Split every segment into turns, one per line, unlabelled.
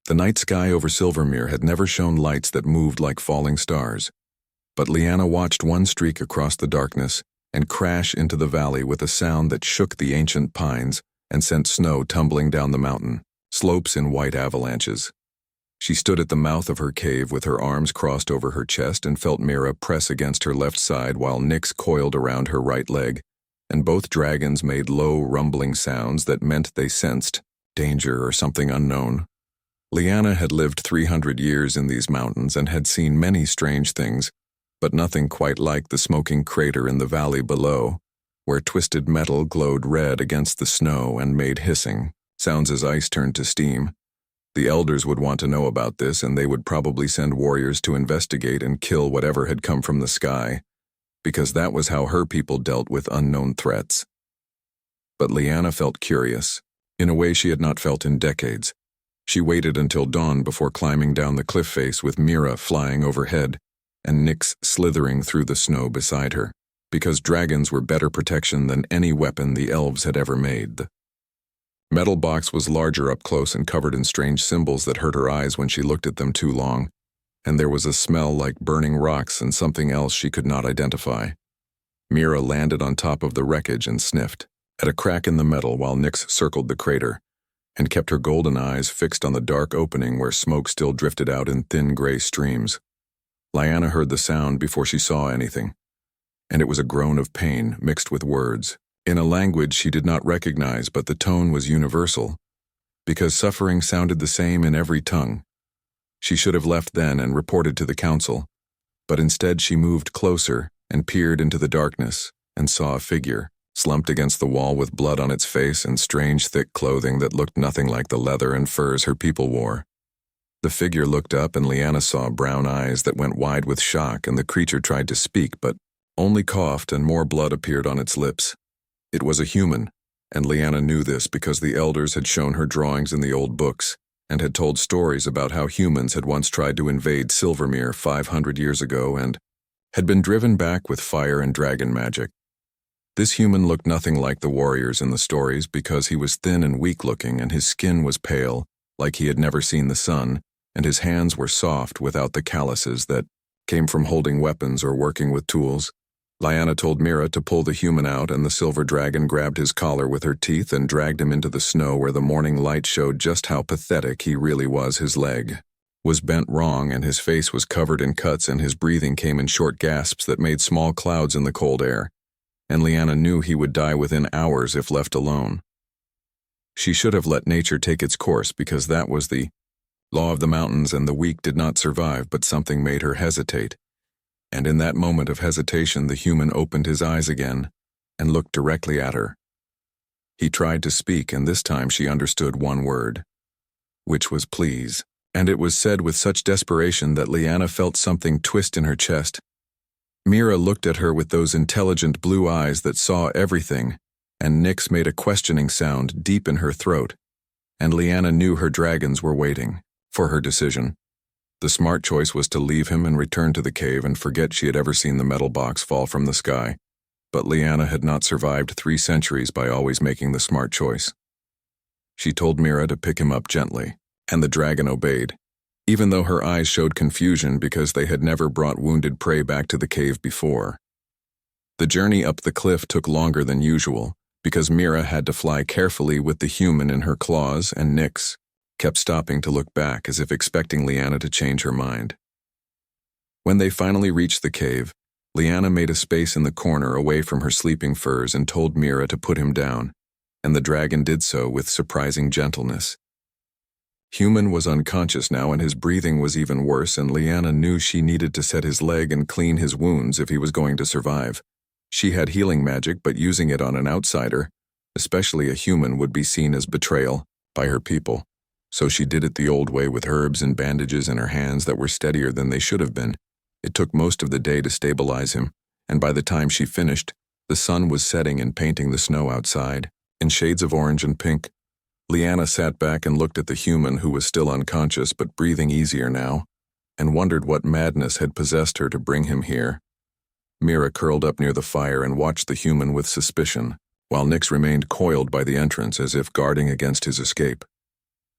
The night sky over Silvermere had never shown lights that moved like falling stars. But Leanna watched one streak across the darkness and crash into the valley with a sound that shook the ancient pines and sent snow tumbling down the mountain, slopes in white avalanches. She stood at the mouth of her cave with her arms crossed over her chest and felt Mira press against her left side while Nyx coiled around her right leg, and both dragons made low, rumbling sounds that meant they sensed danger or something unknown. Leanna had lived 300 years in these mountains and had seen many strange things, but nothing quite like the smoking crater in the valley below, where twisted metal glowed red against the snow and made hissing sounds as ice turned to steam. The elders would want to know about this, and they would probably send warriors to investigate and kill whatever had come from the sky, because that was how her people dealt with unknown threats. But Leanna felt curious, in a way she had not felt in decades. She waited until dawn before climbing down the cliff face with Mira flying overhead and Nyx slithering through the snow beside her, because dragons were better protection than any weapon the elves had ever made. The metal box was larger up close and covered in strange symbols that hurt her eyes when she looked at them too long, and there was a smell like burning rocks and something else she could not identify. Mira landed on top of the wreckage and sniffed at a crack in the metal while Nyx circled the crater and kept her golden eyes fixed on the dark opening where smoke still drifted out in thin gray streams. Leanna heard the sound before she saw anything, and it was a groan of pain mixed with words, in a language she did not recognize, but the tone was universal, because suffering sounded the same in every tongue. She should have left then and reported to the council, but instead she moved closer and peered into the darkness and saw a figure, slumped against the wall with blood on its face and strange thick clothing that looked nothing like the leather and furs her people wore. The figure looked up and Leanna saw brown eyes that went wide with shock, and the creature tried to speak but only coughed and more blood appeared on its lips. It was a human, and Leanna knew this because the elders had shown her drawings in the old books and had told stories about how humans had once tried to invade Silvermere 500 years ago and had been driven back with fire and dragon magic. This human looked nothing like the warriors in the stories because he was thin and weak-looking and his skin was pale, like he had never seen the sun, and his hands were soft without the calluses that came from holding weapons or working with tools. Leanna told Mira to pull the human out, and the silver dragon grabbed his collar with her teeth and dragged him into the snow where the morning light showed just how pathetic he really was. His leg was bent wrong and his face was covered in cuts, and his breathing came in short gasps that made small clouds in the cold air, and Leanna knew he would die within hours if left alone. She should have let nature take its course because that was the law of the mountains, and the weak did not survive, but something made her hesitate. And in that moment of hesitation, the human opened his eyes again and looked directly at her. He tried to speak, and this time she understood one word, which was please, and it was said with such desperation that Leanna felt something twist in her chest. Mira looked at her with those intelligent blue eyes that saw everything, and Nyx made a questioning sound deep in her throat, and Leanna knew her dragons were waiting for her decision. The smart choice was to leave him and return to the cave and forget she had ever seen the metal box fall from the sky. But Leanna had not survived 3 centuries by always making the smart choice. She told Mira to pick him up gently, and the dragon obeyed, even though her eyes showed confusion because they had never brought wounded prey back to the cave before. The journey up the cliff took longer than usual, because Mira had to fly carefully with the human in her claws, and Nyx kept stopping to look back as if expecting Leanna to change her mind. When they finally reached the cave, Leanna made a space in the corner away from her sleeping furs and told Mira to put him down, and the dragon did so with surprising gentleness. Human was unconscious now, and his breathing was even worse, and Leanna knew she needed to set his leg and clean his wounds if he was going to survive. She had healing magic, but using it on an outsider, especially a human, would be seen as betrayal by her people. So she did it the old way with herbs and bandages in her hands that were steadier than they should have been. It took most of the day to stabilize him, and by the time she finished, the sun was setting and painting the snow outside in shades of orange and pink. Leanna sat back and looked at the human, who was still unconscious but breathing easier now, and wondered what madness had possessed her to bring him here. Mira curled up near the fire and watched the human with suspicion, while Nyx remained coiled by the entrance as if guarding against his escape.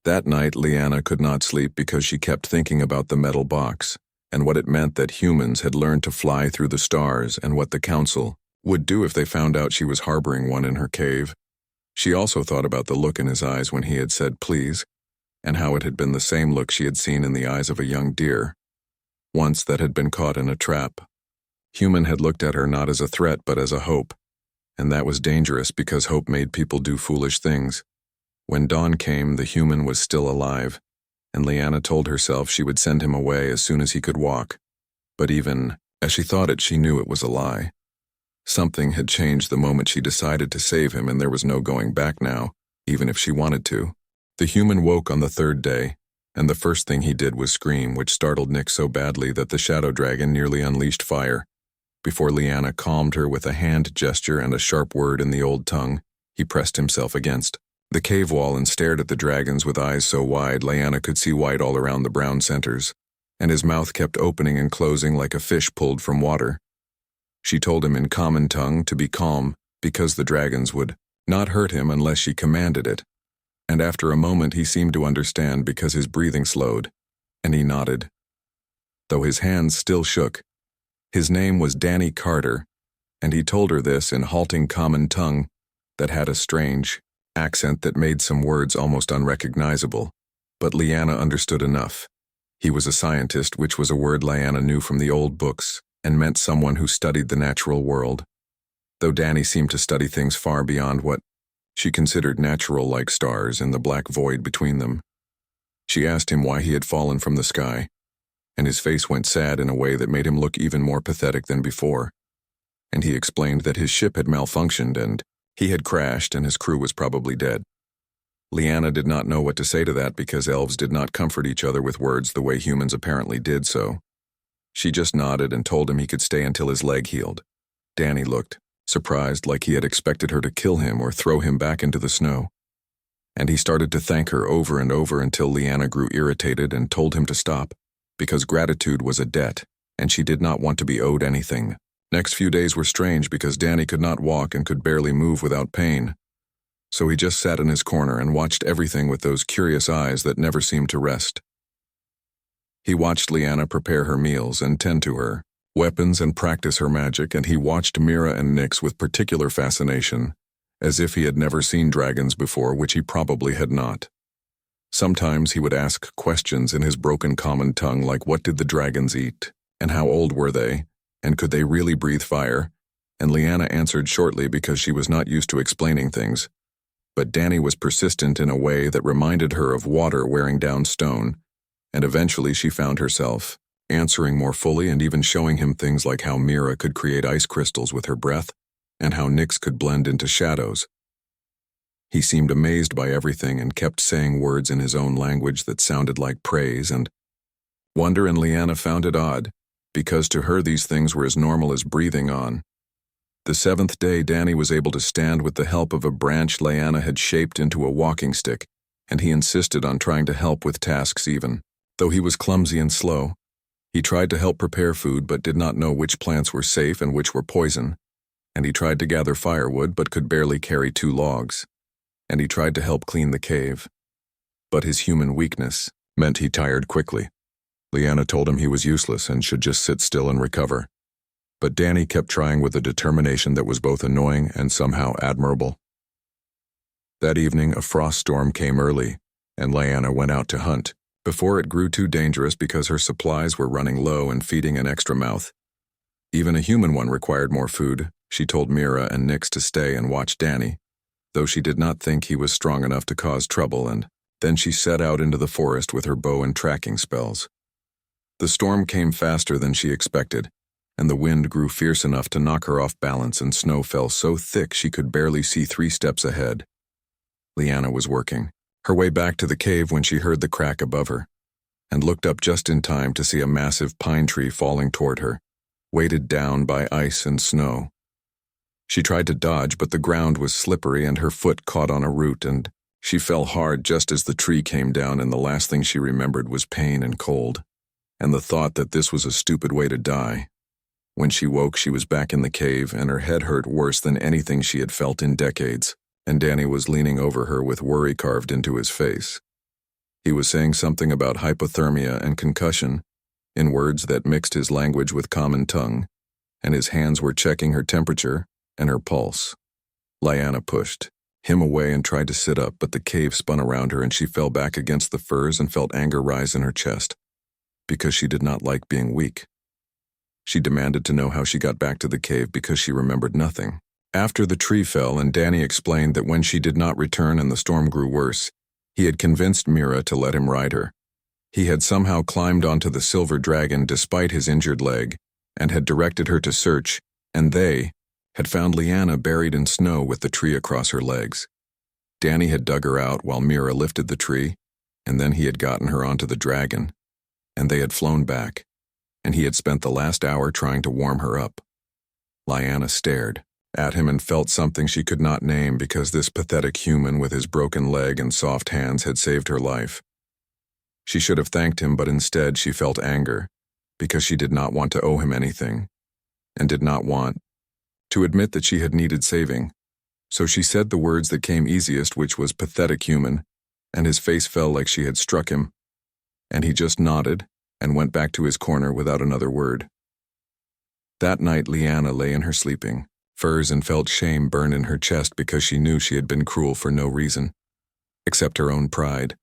That night, Leanna could not sleep because she kept thinking about the metal box, and what it meant that humans had learned to fly through the stars and what the Council would do if they found out she was harboring one in her cave. She also thought about the look in his eyes when he had said please, and how it had been the same look she had seen in the eyes of a young deer, once that had been caught in a trap. Human had looked at her not as a threat but as a hope, and that was dangerous because hope made people do foolish things. When dawn came, the human was still alive, and Leanna told herself she would send him away as soon as he could walk. But even as she thought it, she knew it was a lie. Something had changed the moment she decided to save him, and there was no going back now, even if she wanted to. The human woke on the third day, and the first thing he did was scream, which startled Nick so badly that the shadow dragon nearly unleashed fire. Before Leanna calmed her with a hand gesture and a sharp word in the old tongue, he pressed himself against the cave wall and stared at the dragons with eyes so wide Leanna could see white all around the brown centers, and his mouth kept opening and closing like a fish pulled from water. She told him in common tongue to be calm because the dragons would not hurt him unless she commanded it, and after a moment he seemed to understand because his breathing slowed, and he nodded, though his hands still shook. His name was Danny Carter, and he told her this in halting common tongue that had a strange accent that made some words almost unrecognizable, but Leanna understood enough. He was a scientist, which was a word Leanna knew from the old books, and meant someone who studied the natural world, though Danny seemed to study things far beyond what she considered natural, like stars and the black void between them. She asked him why he had fallen from the sky, and his face went sad in a way that made him look even more pathetic than before, and he explained that his ship had malfunctioned and he had crashed and his crew was probably dead. Leanna did not know what to say to that because elves did not comfort each other with words the way humans apparently did so. She just nodded and told him he could stay until his leg healed. Danny looked surprised, like he had expected her to kill him or throw him back into the snow, and he started to thank her over and over until Leanna grew irritated and told him to stop, because gratitude was a debt, and she did not want to be owed anything. Next few days were strange because Danny could not walk and could barely move without pain, so he just sat in his corner and watched everything with those curious eyes that never seemed to rest. He watched Leanna prepare her meals and tend to her weapons and practice her magic, and he watched Mira and Nyx with particular fascination, as if he had never seen dragons before, which he probably had not. Sometimes he would ask questions in his broken common tongue like what did the dragons eat, and how old were they, and could they really breathe fire, and Leanna answered shortly because she was not used to explaining things. But Danny was persistent in a way that reminded her of water wearing down stone, and eventually she found herself answering more fully and even showing him things like how Mira could create ice crystals with her breath, and how Nyx could blend into shadows. He seemed amazed by everything and kept saying words in his own language that sounded like praise and wonder, and Leanna found it odd, because to her these things were as normal as breathing on. The seventh day, Danny was able to stand with the help of a branch Leanna had shaped into a walking stick, and he insisted on trying to help with tasks even, though he was clumsy and slow. He tried to help prepare food but did not know which plants were safe and which were poison, and he tried to gather firewood but could barely carry 2 logs, and he tried to help clean the cave. But his human weakness meant he tired quickly. Leanna told him he was useless and should just sit still and recover. But Danny kept trying with a determination that was both annoying and somehow admirable. That evening, a frost storm came early, and Leanna went out to hunt, before it grew too dangerous because her supplies were running low and feeding an extra mouth. Even a human one required more food. She told Mira and Nyx to stay and watch Danny, though she did not think he was strong enough to cause trouble, and then she set out into the forest with her bow and tracking spells. The storm came faster than she expected, and the wind grew fierce enough to knock her off balance, and snow fell so thick she could barely see 3 steps ahead. Leanna was working her way back to the cave when she heard the crack above her, and looked up just in time to see a massive pine tree falling toward her, weighted down by ice and snow. She tried to dodge, but the ground was slippery and her foot caught on a root, and she fell hard just as the tree came down, and the last thing she remembered was pain and cold, and the thought that this was a stupid way to die. When she woke, she was back in the cave, and her head hurt worse than anything she had felt in decades, and Danny was leaning over her with worry carved into his face. He was saying something about hypothermia and concussion, in words that mixed his language with common tongue, and his hands were checking her temperature and her pulse. Lyanna pushed him away and tried to sit up, but the cave spun around her and she fell back against the furs and felt anger rise in her chest, because she did not like being weak. She demanded to know how she got back to the cave because she remembered nothing. After the tree fell and Danny explained that when she did not return and the storm grew worse, he had convinced Mira to let him ride her. He had somehow climbed onto the silver dragon despite his injured leg and had directed her to search, and they had found Lyanna buried in snow with the tree across her legs. Danny had dug her out while Mira lifted the tree, and then he had gotten her onto the dragon, and they had flown back, and he had spent the last hour trying to warm her up. Lyanna stared at him and felt something she could not name because this pathetic human with his broken leg and soft hands had saved her life. She should have thanked him, but instead she felt anger because she did not want to owe him anything and did not want to admit that she had needed saving. So she said the words that came easiest, which was pathetic human, and his face fell like she had struck him, and he just nodded and went back to his corner without another word. That night Lyanna lay in her sleeping furs and felt shame burn in her chest because she knew she had been cruel for no reason, except her own pride.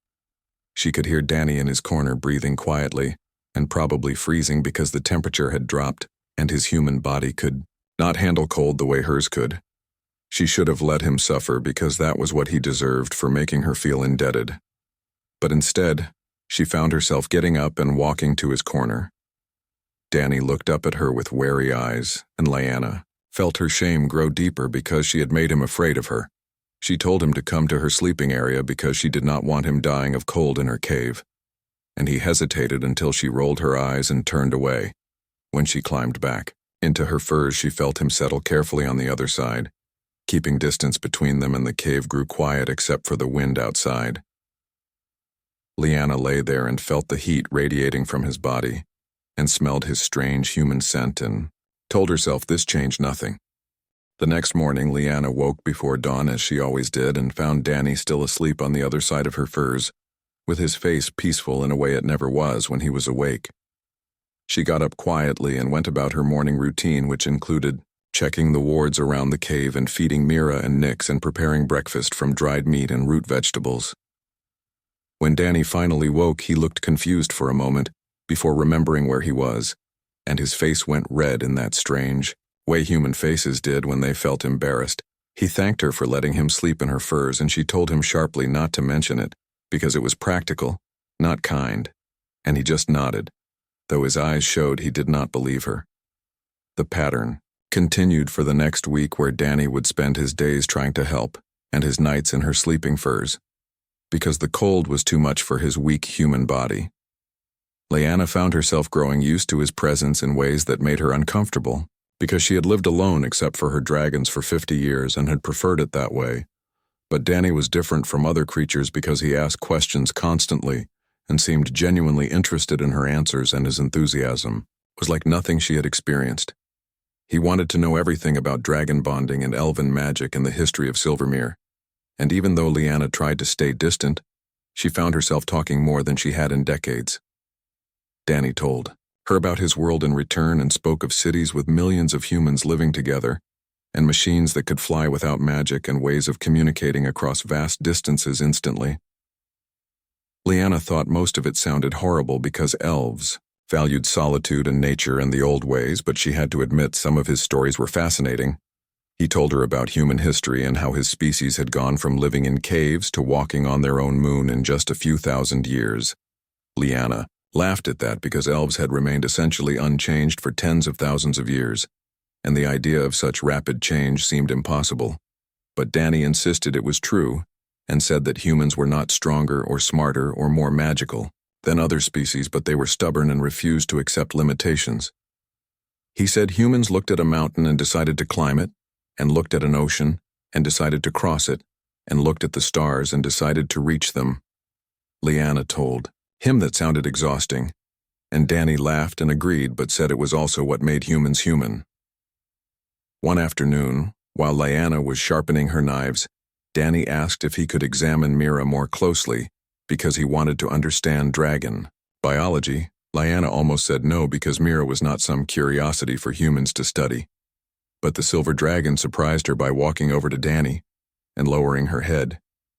She could hear Danny in his corner breathing quietly, and probably freezing because the temperature had dropped, and his human body could not handle cold the way hers could. She should have let him suffer because that was what he deserved for making her feel indebted. But instead, she found herself getting up and walking to his corner. Danny looked up at her with wary eyes, and Lyanna felt her shame grow deeper because she had made him afraid of her. She told him to come to her sleeping area because she did not want him dying of cold in her cave, and he hesitated until she rolled her eyes and turned away. When she climbed back into her furs, she felt him settle carefully on the other side. Keeping distance between them, and the cave grew quiet except for the wind outside. Lyanna lay there and felt the heat radiating from his body, and smelled his strange human scent and told herself this changed nothing. The next morning, Lyanna woke before dawn as she always did and found Danny still asleep on the other side of her furs, with his face peaceful in a way it never was when he was awake. She got up quietly and went about her morning routine, which included checking the wards around the cave and feeding Mira and Nix and preparing breakfast from dried meat and root vegetables. When Danny finally woke, he looked confused for a moment before remembering where he was, and his face went red in that strange way human faces did when they felt embarrassed. He thanked her for letting him sleep in her furs, and she told him sharply not to mention it because it was practical, not kind, and he just nodded, though his eyes showed he did not believe her. The pattern continued for the next week, where Danny would spend his days trying to help and his nights in her sleeping furs, because the cold was too much for his weak human body. Lyanna found herself growing used to his presence in ways that made her uncomfortable, because she had lived alone except for her dragons for 50 years and had preferred it that way. But Danny was different from other creatures because he asked questions constantly and seemed genuinely interested in her answers, and his enthusiasm was like nothing she had experienced. He wanted to know everything about dragon bonding and elven magic and the history of Silvermere, and even though Lyanna tried to stay distant, she found herself talking more than she had in decades. Danny told her about his world in return and spoke of cities with millions of humans living together, and machines that could fly without magic, and ways of communicating across vast distances instantly. Lyanna thought most of it sounded horrible because elves valued solitude and nature and the old ways, but she had to admit some of his stories were fascinating. He told her about human history and how his species had gone from living in caves to walking on their own moon in just a few thousand years. Lyanna laughed at that because elves had remained essentially unchanged for tens of thousands of years, and the idea of such rapid change seemed impossible. But Danny insisted it was true, and said that humans were not stronger or smarter or more magical than other species, but they were stubborn and refused to accept limitations. He said humans looked at a mountain and decided to climb it, and looked at an ocean and decided to cross it, and looked at the stars and decided to reach them. Lyanna told him that sounded exhausting, and Danny laughed and agreed, but said it was also what made humans human. One afternoon, while Lyanna was sharpening her knives, Danny asked if he could examine Mira more closely because he wanted to understand dragon biology. Lyanna almost said no because Mira was not some curiosity for humans to study. But the silver dragon surprised her by walking over to Danny and lowering her head.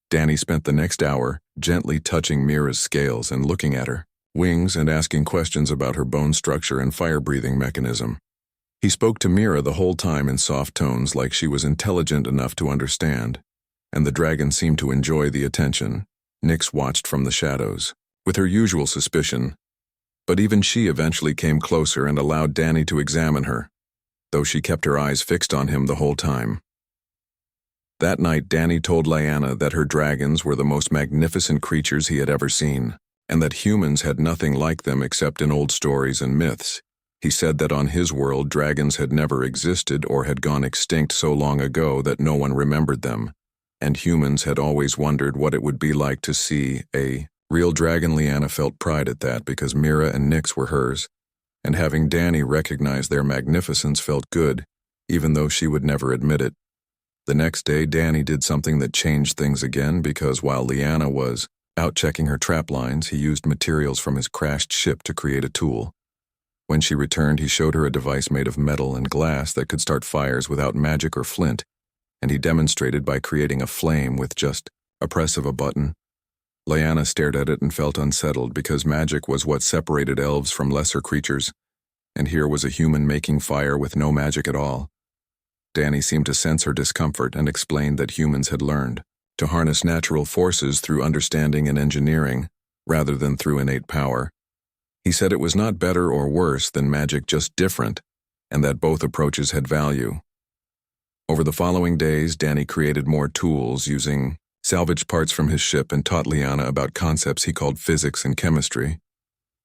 Danny spent the next hour gently touching Mira's scales and looking at her wings and asking questions about her bone structure and fire-breathing mechanism. He spoke to Mira the whole time in soft tones like she was intelligent enough to understand, and the dragon seemed to enjoy the attention. Nyx watched from the shadows, with her usual suspicion, but even she eventually came closer and allowed Danny to examine her, though she kept her eyes fixed on him the whole time. That night, Danny told Lyanna that her dragons were the most magnificent creatures he had ever seen, and that humans had nothing like them except in old stories and myths. He said that on his world, dragons had never existed or had gone extinct so long ago that no one remembered them, and humans had always wondered what it would be like to see a real dragon. Lyanna felt pride at that because Mira and Nyx were hers, and having Danny recognize their magnificence felt good, even though she would never admit it. The next day, Danny did something that changed things again because while Lyanna was out checking her trap lines, he used materials from his crashed ship to create a tool. When she returned, he showed her a device made of metal and glass that could start fires without magic or flint, and he demonstrated by creating a flame with just a press of a button. Lyanna stared at it and felt unsettled because magic was what separated elves from lesser creatures, and here was a human making fire with no magic at all. Danny seemed to sense her discomfort and explained that humans had learned to harness natural forces through understanding and engineering, rather than through innate power. He said it was not better or worse than magic, just different, and that both approaches had value. Over the following days, Danny created more tools using salvaged parts from his ship and taught Lyanna about concepts he called physics and chemistry.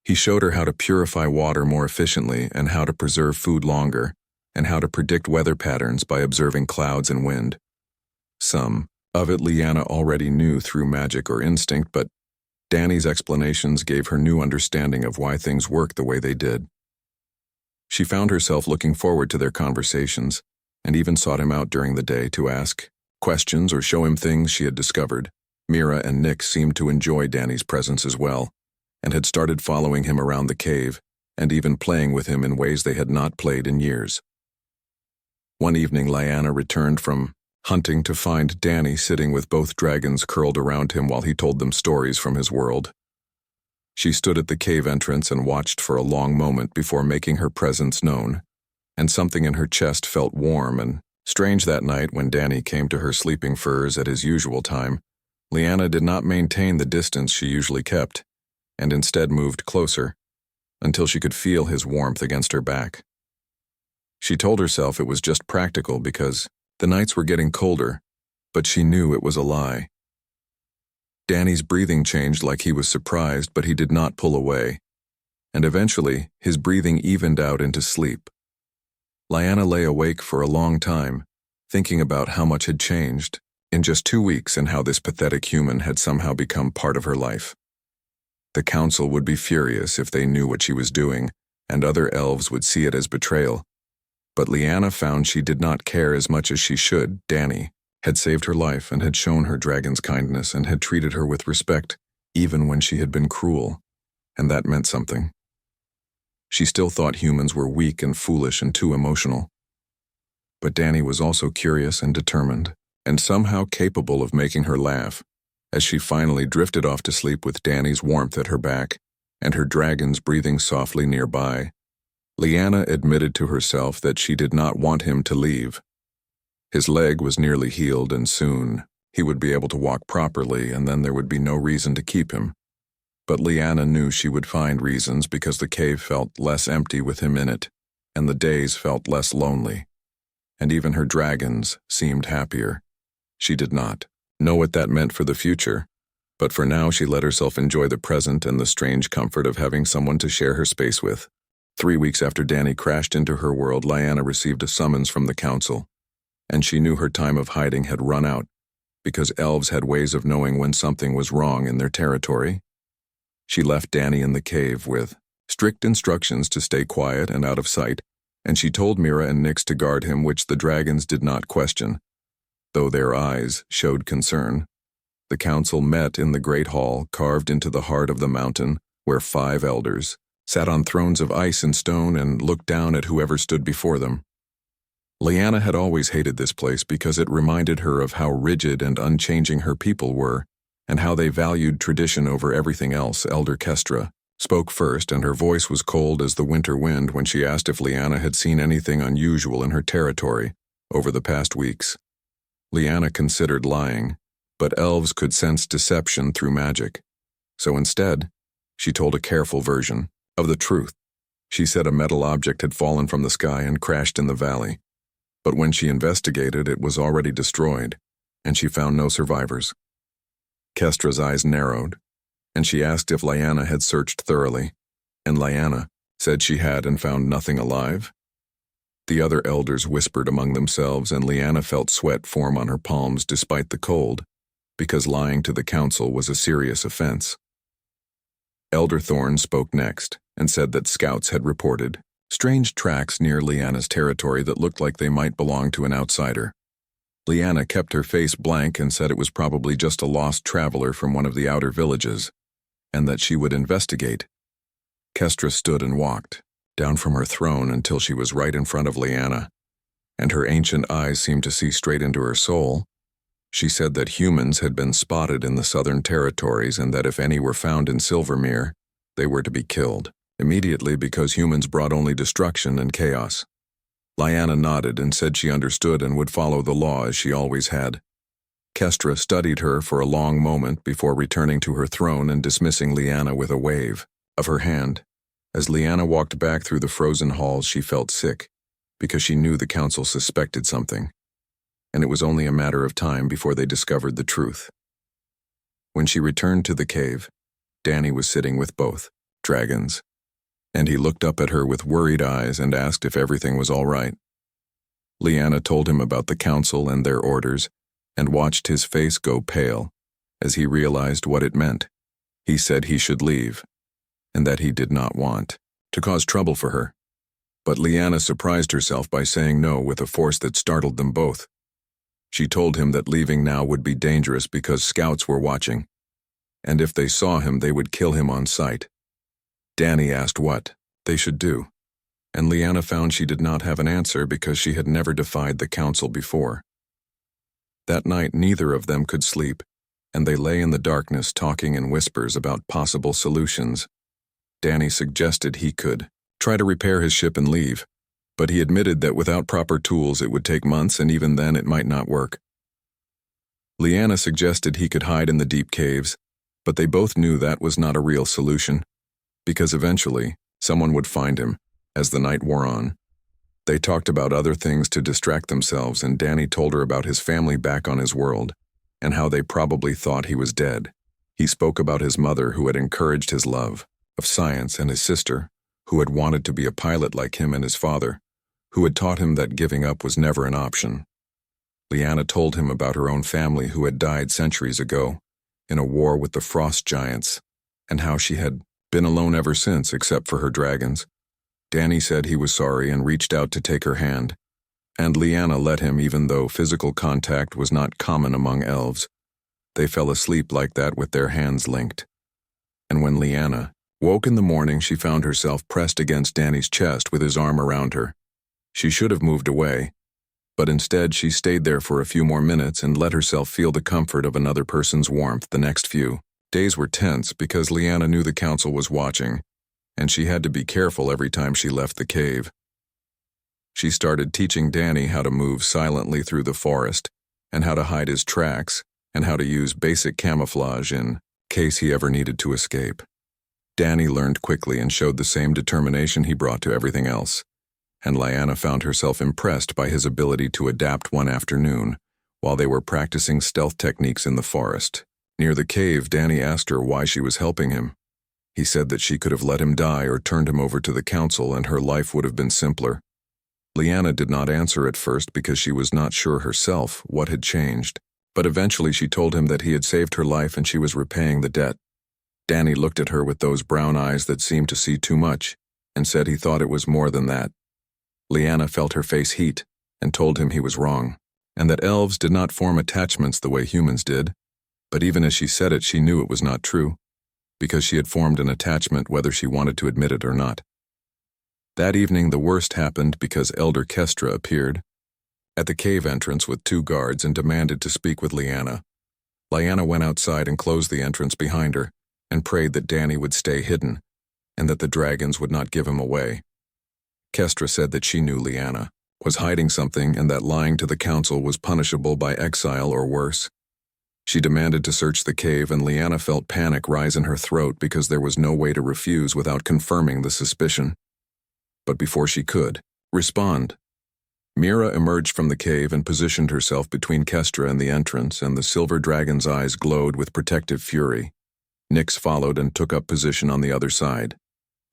He showed her how to purify water more efficiently and how to preserve food longer, and how to predict weather patterns by observing clouds and wind. Some of it Lyanna already knew through magic or instinct, but Danny's explanations gave her new understanding of why things worked the way they did. She found herself looking forward to their conversations, and even sought him out during the day to ask questions or show him things she had discovered. Mira and Nyx seemed to enjoy Danny's presence as well, and had started following him around the cave, and even playing with him in ways they had not played in years. One evening, Lyanna returned from hunting to find Danny sitting with both dragons curled around him while he told them stories from his world. She stood at the cave entrance and watched for a long moment before making her presence known, and something in her chest felt warm and strange. That night, when Danny came to her sleeping furs at his usual time, Lyanna did not maintain the distance she usually kept, and instead moved closer, until she could feel his warmth against her back. She told herself it was just practical because the nights were getting colder, but she knew it was a lie. Danny's breathing changed like he was surprised, but he did not pull away, and eventually his breathing evened out into sleep. Lyanna lay awake for a long time, thinking about how much had changed in just 2 weeks and how this pathetic human had somehow become part of her life. The council would be furious if they knew what she was doing, and other elves would see it as betrayal. But Lyanna found she did not care as much as she should. Danny had saved her life and had shown her dragon's kindness and had treated her with respect, even when she had been cruel, and that meant something. She still thought humans were weak and foolish and too emotional. But Danny was also curious and determined, and somehow capable of making her laugh, as she finally drifted off to sleep with Danny's warmth at her back and her dragons breathing softly nearby. Lyanna admitted to herself that she did not want him to leave. His leg was nearly healed, and soon he would be able to walk properly, and then there would be no reason to keep him. But Lyanna knew she would find reasons because the cave felt less empty with him in it, and the days felt less lonely, and even her dragons seemed happier. She did not know what that meant for the future, but for now she let herself enjoy the present and the strange comfort of having someone to share her space with. 3 weeks after Danny crashed into her world, Lyanna received a summons from the council, and she knew her time of hiding had run out, because elves had ways of knowing when something was wrong in their territory. She left Danny in the cave with strict instructions to stay quiet and out of sight, and she told Mira and Nyx to guard him, which the dragons did not question, though their eyes showed concern. The council met in the great hall carved into the heart of the mountain, where 5 elders sat on thrones of ice and stone and looked down at whoever stood before them. Liana had always hated this place because it reminded her of how rigid and unchanging her people were, and how they valued tradition over everything else. Elder Kestra spoke first, and her voice was cold as the winter wind when she asked if Liana had seen anything unusual in her territory over the past weeks. Liana considered lying, but elves could sense deception through magic. So instead, she told a careful version of the truth. She said a metal object had fallen from the sky and crashed in the valley. But when she investigated, it was already destroyed, and she found no survivors. Kestra's eyes narrowed, and she asked if Liana had searched thoroughly, and Liana said she had and found nothing alive. The other elders whispered among themselves, and Liana felt sweat form on her palms despite the cold, because lying to the council was a serious offense. Elder Thorn spoke next, and said that scouts had reported strange tracks near Liana's territory that looked like they might belong to an outsider. Liana kept her face blank and said it was probably just a lost traveler from one of the outer villages, and that she would investigate. Kestra stood and walked down from her throne until she was right in front of Liana, and her ancient eyes seemed to see straight into her soul. She said that humans had been spotted in the southern territories and that if any were found in Silvermere, they were to be killed immediately because humans brought only destruction and chaos. Liana nodded and said she understood and would follow the law as she always had. Kestra studied her for a long moment before returning to her throne and dismissing Liana with a wave of her hand. As Liana walked back through the frozen halls, she felt sick because she knew the council suspected something, and it was only a matter of time before they discovered the truth. When she returned to the cave, Danny was sitting with both dragons, and he looked up at her with worried eyes and asked if everything was all right. Liana told him about the council and their orders, and watched his face go pale as he realized what it meant. He said he should leave, and that he did not want to cause trouble for her. But Liana surprised herself by saying no with a force that startled them both. She told him that leaving now would be dangerous because scouts were watching, and if they saw him, they would kill him on sight. Danny asked what they should do, and Liana found she did not have an answer because she had never defied the council before. That night, neither of them could sleep, and they lay in the darkness talking in whispers about possible solutions. Danny suggested he could try to repair his ship and leave, but he admitted that without proper tools it would take months, and even then it might not work. Liana suggested he could hide in the deep caves, but they both knew that was not a real solution, because eventually someone would find him as the night wore on. They talked about other things to distract themselves, and Danny told her about his family back on his world, and how they probably thought he was dead. He spoke about his mother, who had encouraged his love of science, and his sister, who had wanted to be a pilot like him, and his father, who had taught him that giving up was never an option. Liana told him about her own family who had died centuries ago in a war with the frost giants, and how she had been alone ever since except for her dragons. Danny said he was sorry and reached out to take her hand, and Liana let him even though physical contact was not common among elves. They fell asleep like that with their hands linked. And when Liana woke in the morning, she found herself pressed against Danny's chest with his arm around her. She should have moved away, but instead she stayed there for a few more minutes and let herself feel the comfort of another person's warmth. The next few days were tense because Liana knew the council was watching, and she had to be careful every time she left the cave. She started teaching Danny how to move silently through the forest, and how to hide his tracks, and how to use basic camouflage in case he ever needed to escape. Danny learned quickly and showed the same determination he brought to everything else, and Liana found herself impressed by his ability to adapt. One afternoon, while they were practicing stealth techniques in the forest near the cave, Danny asked her why she was helping him. He said that she could have let him die or turned him over to the council and her life would have been simpler. Liana did not answer at first because she was not sure herself what had changed, but eventually she told him that he had saved her life and she was repaying the debt. Danny looked at her with those brown eyes that seemed to see too much, and said he thought it was more than that. Liana felt her face heat and told him he was wrong, and that elves did not form attachments the way humans did. But even as she said it, she knew it was not true, because she had formed an attachment whether she wanted to admit it or not. That evening the worst happened because Elder Kestra appeared at the cave entrance with 2 guards and demanded to speak with Liana. Liana went outside and closed the entrance behind her and prayed that Danny would stay hidden and that the dragons would not give him away. Kestra said that she knew Liana was hiding something and that lying to the council was punishable by exile or worse. She demanded to search the cave, and Liana felt panic rise in her throat because there was no way to refuse without confirming the suspicion. But before she could respond, Mira emerged from the cave and positioned herself between Kestra and the entrance, and the silver dragon's eyes glowed with protective fury. Nyx followed and took up position on the other side,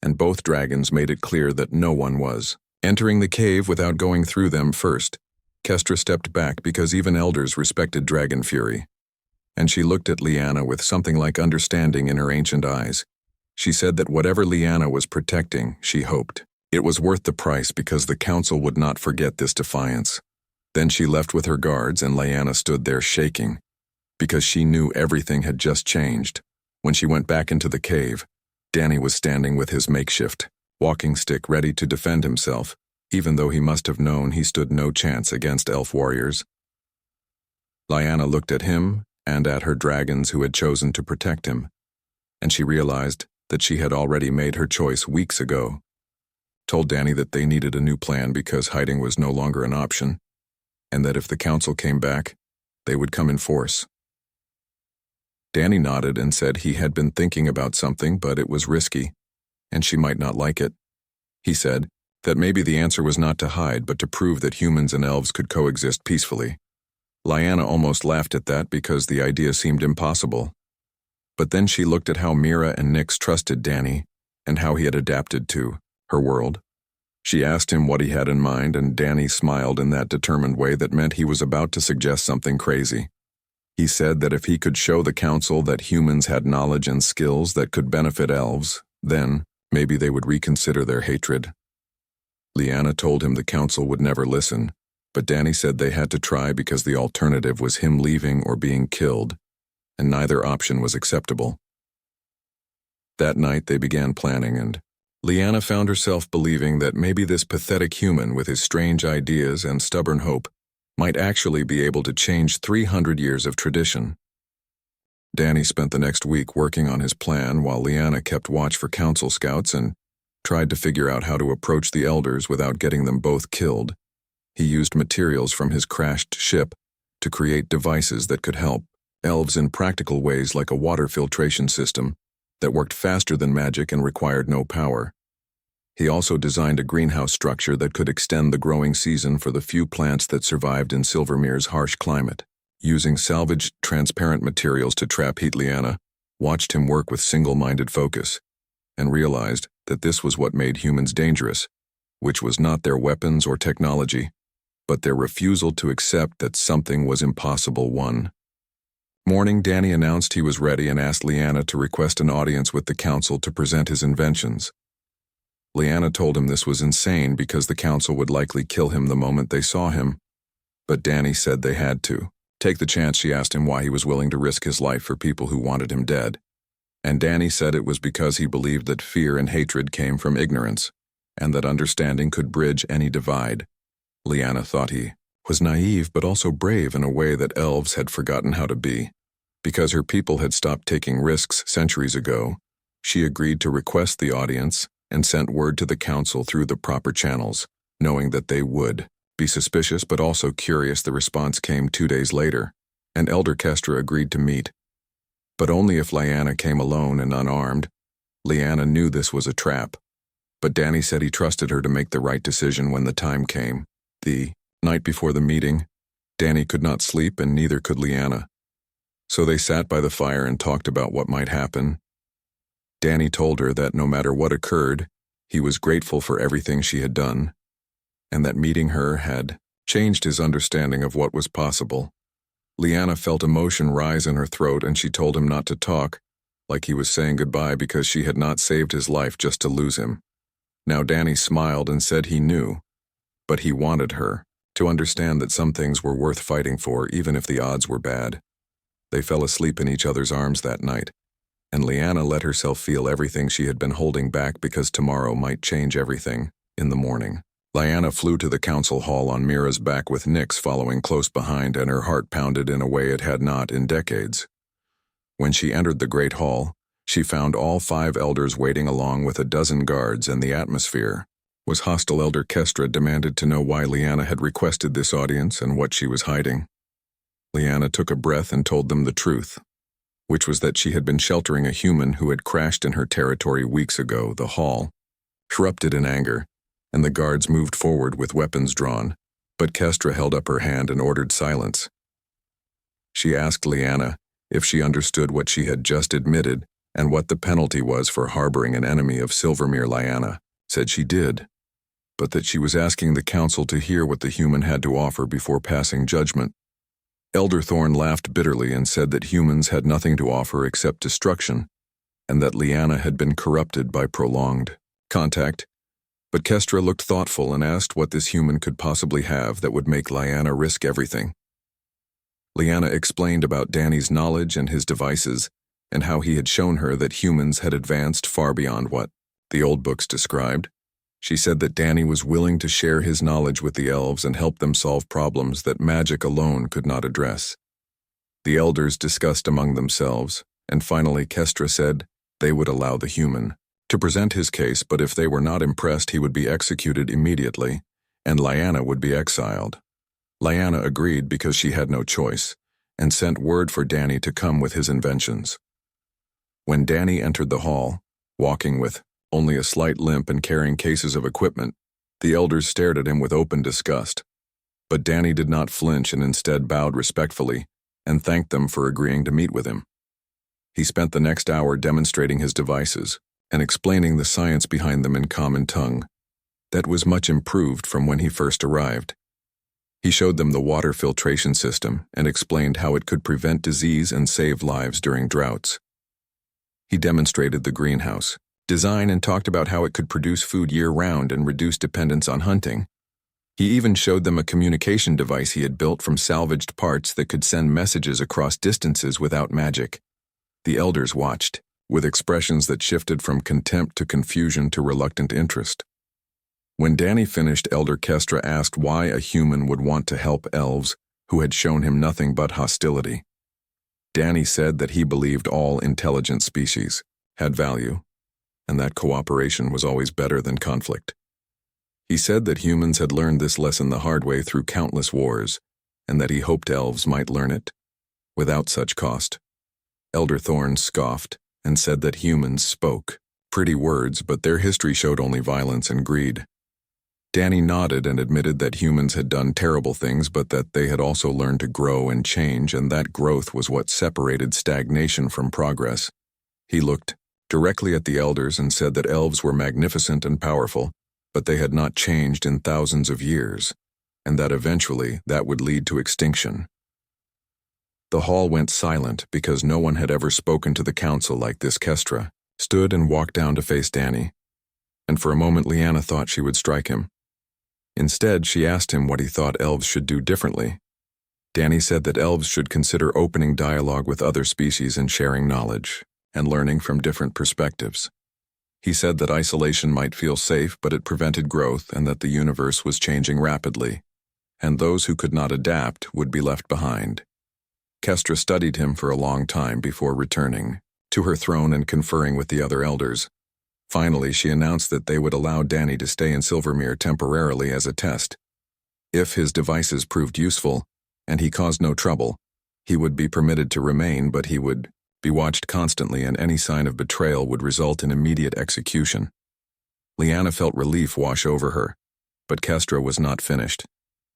and both dragons made it clear that no one was entering the cave without going through them first. Kestra stepped back because even elders respected dragon fury, and she looked at Liana with something like understanding in her ancient eyes. She said that whatever Liana was protecting, she hoped it was worth the price because the council would not forget this defiance. Then she left with her guards, and Liana stood there shaking, because she knew everything had just changed. When she went back into the cave, Danny was standing with his makeshift walking stick ready to defend himself, even though he must have known he stood no chance against elf warriors. Liana looked at him and at her dragons who had chosen to protect him, and she realized that she had already made her choice weeks ago. Told Danny that they needed a new plan because hiding was no longer an option, and that if the council came back, they would come in force. Danny nodded and said he had been thinking about something, but it was risky, and she might not like it. He said that maybe the answer was not to hide, but to prove that humans and elves could coexist peacefully. Liana almost laughed at that because the idea seemed impossible. But then she looked at how Mira and Nyx trusted Danny and how he had adapted to her world. She asked him what he had in mind, and Danny smiled in that determined way that meant he was about to suggest something crazy. He said that if he could show the council that humans had knowledge and skills that could benefit elves, then maybe they would reconsider their hatred. Liana told him the council would never listen, but Danny said they had to try because the alternative was him leaving or being killed, and neither option was acceptable. That night they began planning, and Liana found herself believing that maybe this pathetic human with his strange ideas and stubborn hope might actually be able to change 300 years of tradition. Danny spent the next week working on his plan while Liana kept watch for council scouts and tried to figure out how to approach the elders without getting them both killed. He used materials from his crashed ship to create devices that could help elves in practical ways, like a water filtration system that worked faster than magic and required no power. He also designed a greenhouse structure that could extend the growing season for the few plants that survived in Silvermere's harsh climate. Using salvaged transparent materials to trap heat, Liana watched him work with single-minded focus and realized that this was what made humans dangerous, which was not their weapons or technology, but their refusal to accept that something was impossible. One morning, Danny announced he was ready and asked Liana to request an audience with the council to present his inventions. Liana told him this was insane because the council would likely kill him the moment they saw him, but Danny said they had to take the chance. She asked him why he was willing to risk his life for people who wanted him dead, and Danny said it was because he believed that fear and hatred came from ignorance, and that understanding could bridge any divide. Liana thought he was naive but also brave in a way that elves had forgotten how to be. Because her people had stopped taking risks centuries ago, she agreed to request the audience and sent word to the council through the proper channels, knowing that they would be suspicious but also curious. The response came 2 days later, and Elder Kestra agreed to meet, but only if Liana came alone and unarmed. Liana knew this was a trap, but Danny said he trusted her to make the right decision when the time came. The night before the meeting, Danny could not sleep and neither could Liana. So they sat by the fire and talked about what might happen. Danny told her that no matter what occurred, he was grateful for everything she had done, and that meeting her had changed his understanding of what was possible. Liana felt emotion rise in her throat, and she told him not to talk, like he was saying goodbye because she had not saved his life just to lose him. Now Danny smiled and said he knew, but he wanted her to understand that some things were worth fighting for even if the odds were bad. They fell asleep in each other's arms that night, and Liana let herself feel everything she had been holding back because tomorrow might change everything in the morning. Liana flew to the council hall on Mira's back with Nyx following close behind, and her heart pounded in a way it had not in decades. When she entered the great hall, she found all 5 elders waiting along with a dozen guards, and the atmosphere was hostile. Elder Kestra demanded to know why Liana had requested this audience and what she was hiding. Liana took a breath and told them the truth, which was that she had been sheltering a human who had crashed in her territory weeks ago. The hall erupted in anger, and the guards moved forward with weapons drawn, but Kestra held up her hand and ordered silence. She asked Liana if she understood what she had just admitted and what the penalty was for harboring an enemy of Silvermere. Liana said she did, but that she was asking the council to hear what the human had to offer before passing judgment. Elder Thorn laughed bitterly and said that humans had nothing to offer except destruction, and that Liana had been corrupted by prolonged contact. But Kestra looked thoughtful and asked what this human could possibly have that would make Liana risk everything. Liana explained about Danny's knowledge and his devices, and how he had shown her that humans had advanced far beyond what the old books described. She said that Danny was willing to share his knowledge with the elves and help them solve problems that magic alone could not address. The elders discussed among themselves, and finally Kestra said they would allow the human to present his case, but if they were not impressed, he would be executed immediately, and Liana would be exiled. Liana agreed because she had no choice, and sent word for Danny to come with his inventions. When Danny entered the hall, walking with only a slight limp and carrying cases of equipment, the elders stared at him with open disgust. But Danny did not flinch and instead bowed respectfully and thanked them for agreeing to meet with him. He spent the next hour demonstrating his devices and explaining the science behind them in common tongue that was much improved from when he first arrived. He showed them the water filtration system and explained how it could prevent disease and save lives during droughts. He demonstrated the greenhouse design and talked about how it could produce food year-round and reduce dependence on hunting. He even showed them a communication device he had built from salvaged parts that could send messages across distances without magic. The elders watched, with expressions that shifted from contempt to confusion to reluctant interest. When Danny finished, Elder Kestra asked why a human would want to help elves who had shown him nothing but hostility. Danny said that he believed all intelligent species had value, and that cooperation was always better than conflict. He said that humans had learned this lesson the hard way through countless wars, and that he hoped elves might learn it without such cost. Elder Thorn scoffed and said that humans spoke pretty words, but their history showed only violence and greed. Danny nodded and admitted that humans had done terrible things, but that they had also learned to grow and change, and that growth was what separated stagnation from progress. He looked directly at the elders and said that elves were magnificent and powerful, but they had not changed in thousands of years, and that eventually that would lead to extinction. The hall went silent because no one had ever spoken to the council like this. Kestra stood and walked down to face Danny, and for a moment Liana thought she would strike him. Instead, she asked him what he thought elves should do differently. Danny said that elves should consider opening dialogue with other species and sharing knowledge and learning from different perspectives. He said that isolation might feel safe, but it prevented growth, and that the universe was changing rapidly, and those who could not adapt would be left behind. Kestra studied him for a long time before returning to her throne and conferring with the other elders. Finally, she announced that they would allow Danny to stay in Silvermere temporarily as a test. If his devices proved useful, and he caused no trouble, he would be permitted to remain, but he would be watched constantly, and any sign of betrayal would result in immediate execution. Liana felt relief wash over her, but Kestra was not finished.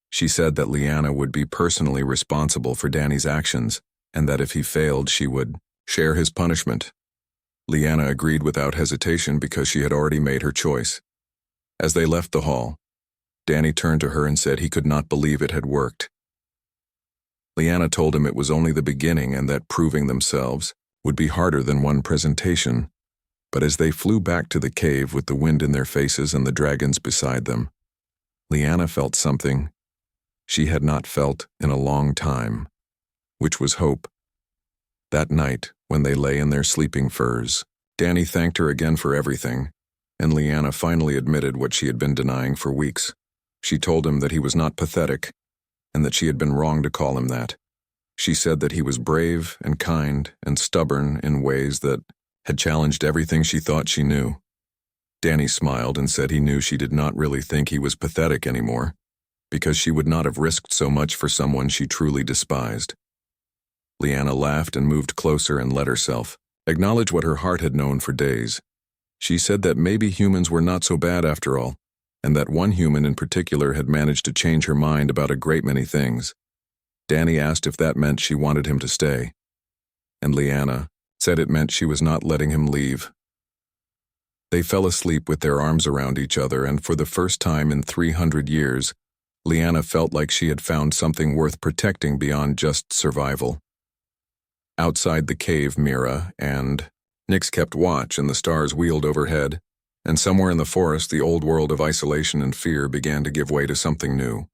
She said that Liana would be personally responsible for Danny's actions, and that if he failed, she would share his punishment. Liana agreed without hesitation because she had already made her choice. As they left the hall, Danny turned to her and said he could not believe it had worked. Liana told him it was only the beginning and that proving themselves would be harder than one presentation, but as they flew back to the cave with the wind in their faces and the dragons beside them, Liana felt something she had not felt in a long time, which was hope. That night, when they lay in their sleeping furs, Danny thanked her again for everything, and Leanna finally admitted what she had been denying for weeks. She told him that he was not pathetic, and that she had been wrong to call him that. She said that he was brave and kind and stubborn in ways that had challenged everything she thought she knew. Danny smiled and said he knew she did not really think he was pathetic anymore, because she would not have risked so much for someone she truly despised. Leanna laughed and moved closer and let herself acknowledge what her heart had known for days. She said that maybe humans were not so bad after all, and that one human in particular had managed to change her mind about a great many things. Danny asked if that meant she wanted him to stay, and Leanna said it meant she was not letting him leave. They fell asleep with their arms around each other, and for the first time in 300 years, Leanna felt like she had found something worth protecting beyond just survival. Outside the cave, Mira and Nyx kept watch, and the stars wheeled overhead, and somewhere in the forest the old world of isolation and fear began to give way to something new.